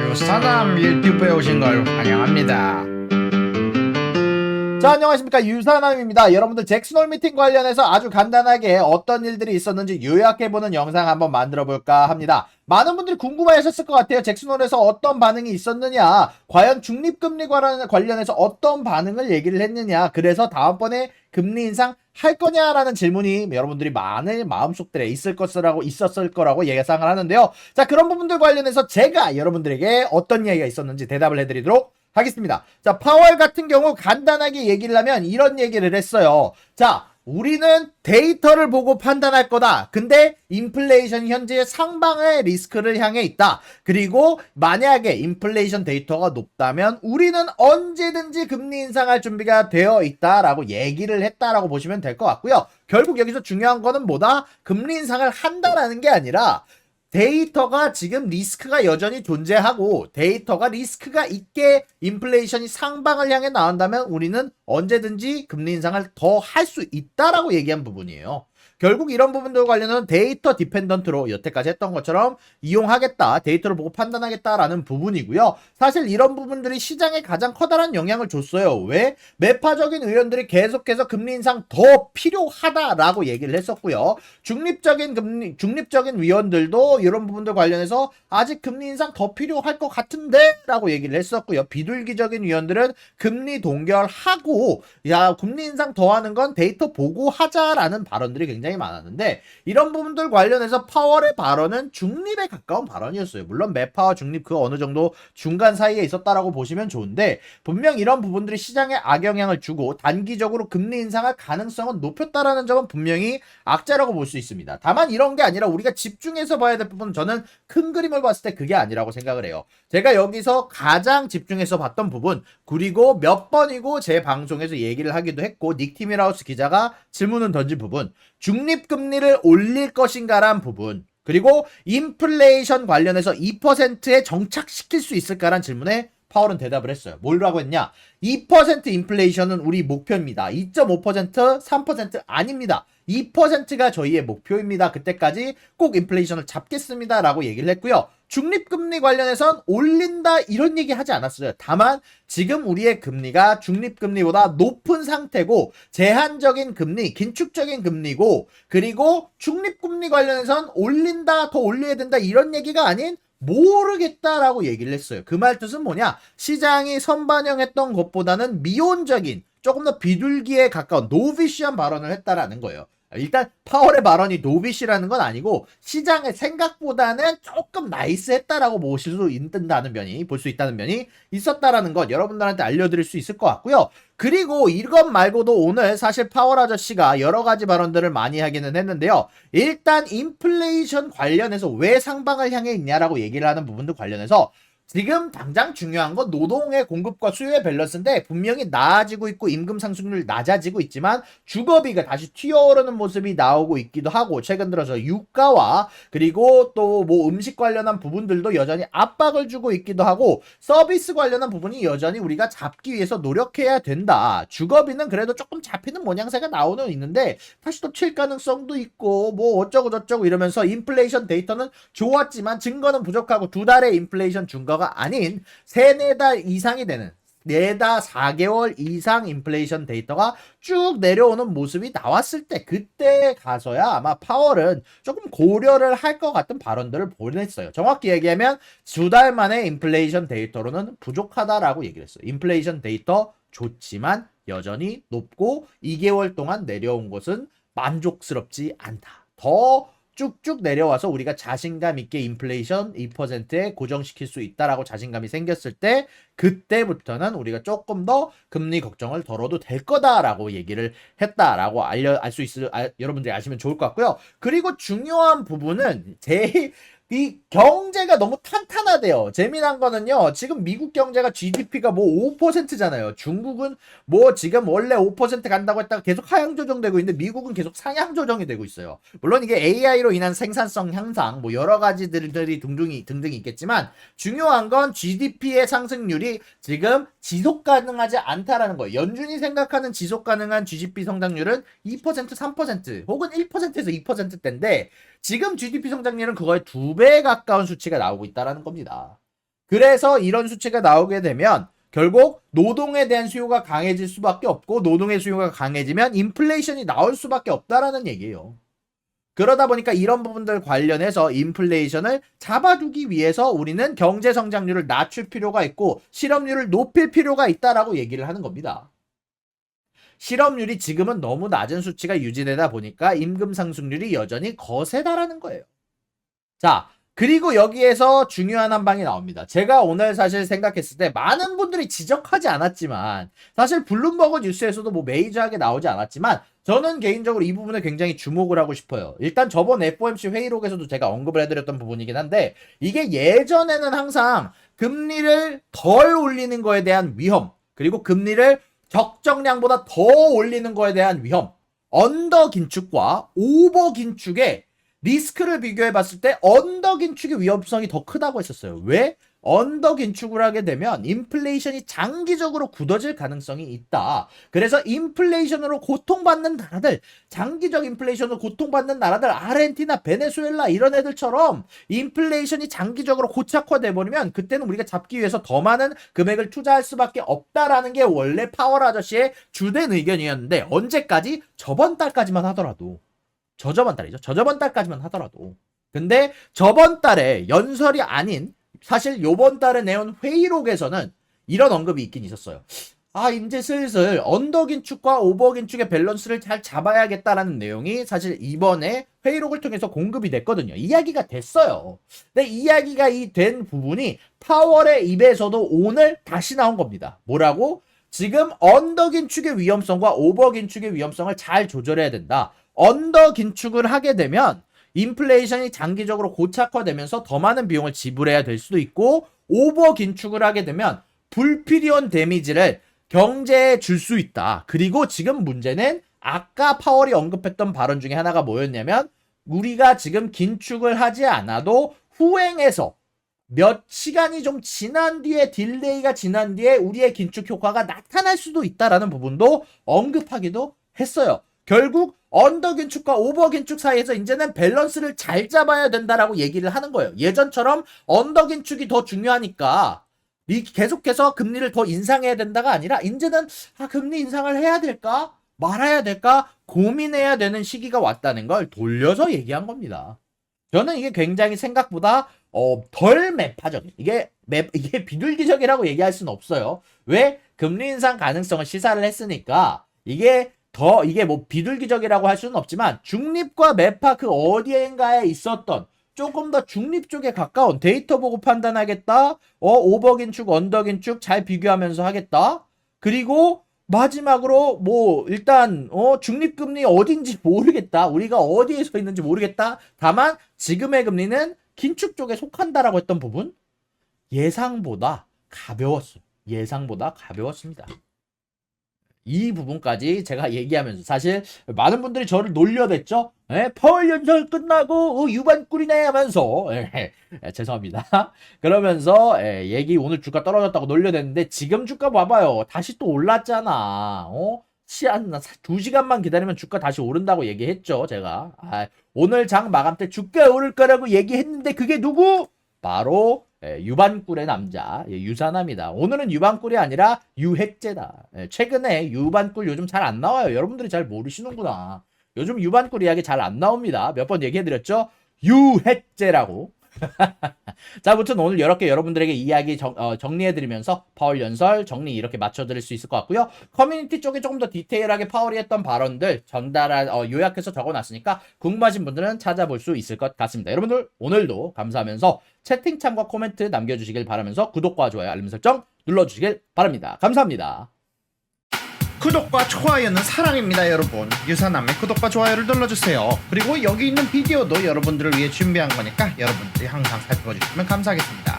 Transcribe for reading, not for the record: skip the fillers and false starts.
유사남 유튜브에 오신 걸 환영합니다. 자, 안녕하십니까, 유사남입니다. 여러분들 잭슨홀 미팅 관련해서 아주 간단하게 어떤 일들이 있었는지 요약해보는 영상 한번 만들어볼까 합니다. 많은 분들이 궁금해하셨을 것 같아요. 잭슨홀에서 어떤 반응이 있었느냐, 과연 중립금리 관련해서 어떤 반응을 얘기를 했느냐, 그래서 다음번에 금리 인상 할 거냐라는 질문이 여러분들이 많은 마음속들에 있었을 거라고 예상을 하는데요. 자, 그런 부분들 관련해서 제가 여러분들에게 어떤 이야기가 있었는지 대답을 해드리도록 하겠습니다. 자, 파월 같은 경우 간단하게 얘기를 하면 이런 얘기를 했어요. 자, 우리는 데이터를 보고 판단할 거다. 근데 인플레이션이 현재 상방의 리스크를 향해 있다. 그리고 만약에 인플레이션 데이터가 높다면 우리는 언제든지 금리 인상할 준비가 되어 있다라고 얘기를 했다라고 보시면 될 것 같고요. 결국 여기서 중요한 거는 뭐다? 금리 인상을 한다라는 게 아니라 데이터가 지금 리스크가 여전히 존재하고 데이터가 리스크가 있게 인플레이션이 상방을 향해 나온다면 우리는 언제든지 금리 인상을 더 할 수 있다라고 얘기한 부분이에요. 결국 이런 부분들 관련은 데이터 디펜던트로 여태까지 했던 것처럼 이용하겠다, 데이터를 보고 판단하겠다라는 부분이고요. 사실 이런 부분들이 시장에 가장 커다란 영향을 줬어요. 왜? 매파적인 의원들이 계속해서 금리 인상 더 필요하다라고 얘기를 했었고요. 중립적인 위원들도 이런 부분들 관련해서 아직 금리 인상 더 필요할 것 같은데 라고 얘기를 했었고요. 비둘기적인 위원들은 금리 동결하고 야, 금리 인상 더 하는 건 데이터 보고 하자라는 발언들이 굉장히 많았는데, 이런 부분들 관련해서 파월의 발언은 중립에 가까운 발언이었어요. 물론 매파와 중립 그 어느 정도 중간 사이에 있었다라고 보시면 좋은데, 분명 이런 부분들이 시장에 악영향을 주고 단기적으로 금리 인상할 가능성은 높였다라는 점은 분명히 악재라고 볼 수 있습니다. 다만 이런 게 아니라 우리가 집중해서 봐야 될 부분은 저는 큰 그림을 봤을 때 그게 아니라고 생각을 해요. 제가 여기서 가장 집중해서 봤던 부분, 그리고 몇 번이고 제 방송에서 얘기를 하기도 했고 닉 티밀하우스 기자가 질문을 던진 부분, 중립금리를 올릴 것인가란 부분, 그리고 인플레이션 관련해서 2%에 정착시킬 수 있을까란 질문에 파월은 대답을 했어요. 뭐라고 했냐? 2% 인플레이션은 우리 목표입니다. 2.5%, 3% 아닙니다. 2%가 저희의 목표입니다. 그때까지 꼭 인플레이션을 잡겠습니다. 라고 얘기를 했고요. 중립금리 관련해선 올린다 이런 얘기 하지 않았어요. 다만 지금 우리의 금리가 중립금리보다 높은 상태고 제한적인 금리, 긴축적인 금리고, 그리고 중립금리 관련해선 올린다, 더 올려야 된다 이런 얘기가 아닌 모르겠다라고 얘기를 했어요. 그 말 뜻은 뭐냐? 시장이 선반영했던 것보다는 미온적인, 조금 더 비둘기에 가까운 노비시한 발언을 했다라는 거예요. 일단 파월의 발언이 노비시라는 건 아니고 시장의 생각보다는 조금 나이스했다라고 볼 수 있다는 면이 있었다라는 것 여러분들한테 알려드릴 수 있을 것 같고요. 그리고 이것 말고도 오늘 사실 파월 아저씨가 여러 가지 발언들을 많이 하기는 했는데요. 일단 인플레이션 관련해서 왜 상방을 향해 있냐라고 얘기를 하는 부분들 관련해서 지금 당장 중요한 건 노동의 공급과 수요의 밸런스인데, 분명히 나아지고 있고 임금 상승률 낮아지고 있지만 주거비가 다시 튀어오르는 모습이 나오고 있기도 하고, 최근 들어서 유가와 그리고 또 뭐 음식 관련한 부분들도 여전히 압박을 주고 있기도 하고, 서비스 관련한 부분이 여전히 우리가 잡기 위해서 노력해야 된다. 주거비는 그래도 조금 잡히는 모양새가 나오는 있는데 다시 또 칠 가능성도 있고 뭐 어쩌고 저쩌고 이러면서 인플레이션 데이터는 좋았지만 증거는 부족하고 두 달의 인플레이션 증거가 아닌 3-4달 이상이 되는 4-4개월 이상 인플레이션 데이터가 쭉 내려오는 모습이 나왔을 때, 그때 가서야 아마 파월은 조금 고려를 할 것 같은 발언들을 보냈어요. 정확히 얘기하면 2달 만에 인플레이션 데이터로는 부족하다라고 얘기를 했어요. 인플레이션 데이터 좋지만 여전히 높고 2개월 동안 내려온 것은 만족스럽지 않다. 더 쭉쭉 내려와서 우리가 자신감 있게 인플레이션 2%에 고정시킬 수 있다라고 자신감이 생겼을 때, 그때부터는 우리가 조금 더 금리 걱정을 덜어도 될 거다라고 얘기를 했다라고 여러분들이 아시면 좋을 것 같고요. 그리고 중요한 부분은 이 경제가 너무 탄탄하대요. 재미난 거는요, 지금 미국 경제가 GDP가 뭐 5%잖아요. 중국은 뭐 지금 원래 5% 간다고 했다가 계속 하향 조정되고 있는데 미국은 계속 상향 조정이 되고 있어요. 물론 이게 AI로 인한 생산성 향상 뭐 여러 가지들이 등등이 있겠지만, 중요한 건 GDP의 상승률이 지금 지속 가능하지 않다라는 거예요. 연준이 생각하는 지속 가능한 GDP 성장률은 2%, 3% 혹은 1%에서 2%대인데 지금 GDP 성장률은 그거의 2배 가까운 수치가 나오고 있다라는 겁니다. 그래서 이런 수치가 나오게 되면 결국 노동에 대한 수요가 강해질 수밖에 없고 노동의 수요가 강해지면 인플레이션이 나올 수밖에 없다라는 얘기예요. 그러다 보니까 이런 부분들 관련해서 인플레이션을 잡아두기 위해서 우리는 경제 성장률을 낮출 필요가 있고 실업률을 높일 필요가 있다라고 얘기를 하는 겁니다. 실업률이 지금은 너무 낮은 수치가 유지되다 보니까 임금 상승률이 여전히 거세다라는 거예요. 자, 그리고 여기에서 중요한 한 방이 나옵니다. 제가 오늘 사실 생각했을 때 많은 분들이 지적하지 않았지만 사실 블룸버그 뉴스에서도 뭐 메이저하게 나오지 않았지만 저는 개인적으로 이 부분에 굉장히 주목을 하고 싶어요. 일단 저번 FOMC 회의록에서도 제가 언급을 해드렸던 부분이긴 한데 이게 예전에는 항상 금리를 덜 올리는 거에 대한 위험 그리고 금리를 적정량보다 더 올리는 거에 대한 위험 언더 긴축과 오버 긴축의 리스크를 비교해 봤을 때 언더 긴축의 위험성이 더 크다고 했었어요. 왜? 언더 긴축을 하게 되면 인플레이션이 장기적으로 굳어질 가능성이 있다. 그래서 인플레이션으로 고통받는 나라들, 장기적 인플레이션으로 고통받는 나라들, 아르헨티나, 베네수엘라 이런 애들처럼 인플레이션이 장기적으로 고착화돼 버리면 그때는 우리가 잡기 위해서 더 많은 금액을 투자할 수밖에 없다라는 게 원래 파월 아저씨의 주된 의견이었는데 언제까지? 저번 달까지만 하더라도. 저저번 달이죠. 저저번 달까지만 하더라도. 근데 저번 달에 연설이 아닌 사실 요번 달에 내온 회의록에서는 이런 언급이 있긴 있었어요. 아, 이제 슬슬 언더 긴축과 오버 긴축의 밸런스를 잘 잡아야겠다라는 내용이 사실 이번에 회의록을 통해서 공급이 됐거든요. 이야기가 됐어요. 근데 이야기가 된 부분이 파월의 입에서도 오늘 다시 나온 겁니다. 뭐라고? 지금 언더 긴축의 위험성과 오버 긴축의 위험성을 잘 조절해야 된다. 언더 긴축을 하게 되면 인플레이션이 장기적으로 고착화되면서 더 많은 비용을 지불해야 될 수도 있고 오버 긴축을 하게 되면 불필요한 데미지를 경제에 줄 수 있다. 그리고 지금 문제는 아까 파월이 언급했던 발언 중에 하나가 뭐였냐면 우리가 지금 긴축을 하지 않아도 후행해서 몇 시간이 좀 지난 뒤에 딜레이가 지난 뒤에 우리의 긴축 효과가 나타날 수도 있다라는 부분도 언급하기도 했어요. 결국 언더 긴축과 오버 긴축 사이에서 이제는 밸런스를 잘 잡아야 된다라고 얘기를 하는 거예요. 예전처럼 언더 긴축이 더 중요하니까 계속해서 금리를 더 인상해야 된다가 아니라 이제는 금리 인상을 해야 될까 말아야 될까 고민해야 되는 시기가 왔다는 걸 돌려서 얘기한 겁니다. 저는 이게 굉장히 생각보다 덜 매파적인 이게 비둘기적이라고 얘기할 수는 없어요. 왜? 금리 인상 가능성을 시사를 했으니까 이게 뭐 비둘기적이라고 할 수는 없지만 중립과 매파 그 어디엔가에 있었던 조금 더 중립 쪽에 가까운 데이터 보고 판단하겠다. 오버 긴축, 언더 긴축 잘 비교하면서 하겠다. 그리고 마지막으로 뭐 일단 중립금리 어딘지 모르겠다. 우리가 어디에 서 있는지 모르겠다. 다만 지금의 금리는 긴축 쪽에 속한다라고 했던 부분 예상보다 가벼웠어요. 예상보다 가벼웠습니다. 이 부분까지 제가 얘기하면서 사실 많은 분들이 저를 놀려댔죠. 파월 연설 끝나고 유반꿀이네 하면서 죄송합니다. 그러면서 얘기 오늘 주가 떨어졌다고 놀려댔는데 지금 주가 봐봐요. 다시 또 올랐잖아. 시한 2시간만 기다리면 주가 다시 오른다고 얘기했죠. 제가 오늘 장 마감 때 주가 오를 거라고 얘기했는데 그게 누구? 바로 유반꿀의 남자 유사남이다. 오늘은 유반꿀이 아니라 유핵제다. 최근에 유반꿀 요즘 잘 안 나와요. 여러분들이 잘 모르시는구나. 요즘 유반꿀 이야기 잘 안 나옵니다. 몇 번 얘기해드렸죠. 유핵제라고. 자, 아무튼 오늘 이렇게 여러분들에게 이야기 정리해드리면서 파월 연설 정리 이렇게 맞춰드릴 수 있을 것 같고요. 커뮤니티 쪽에 조금 더 디테일하게 파월이 했던 발언들 요약해서 적어놨으니까 궁금하신 분들은 찾아볼 수 있을 것 같습니다. 여러분들 오늘도 감사하면서 채팅창과 코멘트 남겨주시길 바라면서 구독과 좋아요 알림 설정 눌러주시길 바랍니다. 감사합니다. 구독과 좋아요는 사랑입니다, 여러분. 유사남의 구독과 좋아요를 눌러주세요. 그리고 여기 있는 비디오도 여러분들을 위해 준비한 거니까 여러분들이 항상 살펴주시면 감사하겠습니다.